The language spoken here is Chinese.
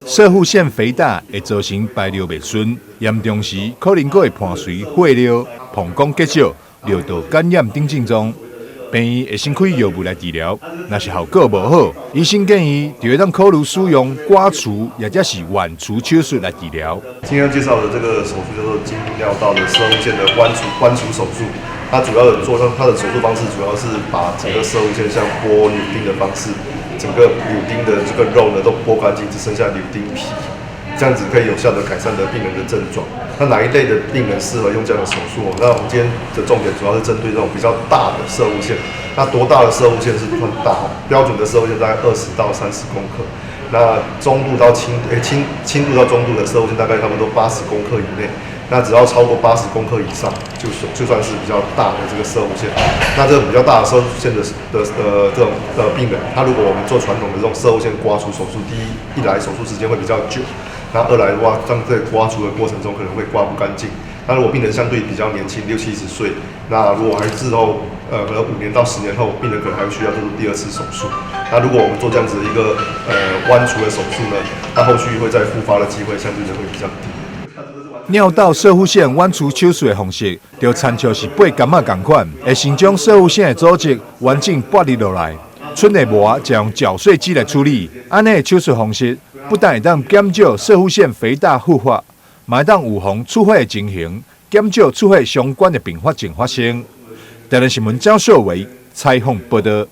射护腺肥大会造成排尿袂顺，严重时可能还会伴随血尿、膀胱结石、尿道感染等症状。病院会先开药物来治疗，若是效果无好，医生建议就会当考虑使用刮除或者是剜除手术来治疗。今天介绍的这个手术叫做经尿道的射物腺的剜除手术。它主要的它的手术方式主要是把整个射物腺像剥柳丁的方式，整个柳丁的这个肉呢都剥干净，只剩下柳丁皮。这样子可以有效的改善了病人的症状。那哪一类的病人适合用这样的手术？那我们今天的重点主要是针对这种比较大的射物腺。那多大的射物腺是算大？标准的射物腺大概20到30公克。那中度到轻度到中度的射物腺大概差不多80公克以内。那只要超过80公克以上，就算是比较大的这个射物腺。那这个比较大的射物腺的这种病人，他如果我们做传统的这种射物腺刮除手术，第一来手术时间会比较久。那二来的话，在刮除的过程中可能会刮不干净。那如果病人相对比较年轻，60-70岁，那如果还之后可能5年到10年后，病人可能还会需要做出第2次手术。那如果我们做这样子的一个剜除的手术呢，那后续会再复发的机会相对的会比较低。尿道射护腺剜除手术的方式，就参照是8感仔同款，会先将射护腺的组织完整剥离落来，剩的膜再用绞碎机来处理。安尼的手术方式，不但会当减少射护腺肥大复发，嘛会当预防出血的情形，减少出血相关的并发症发生。台湾新闻张秀维采访报道。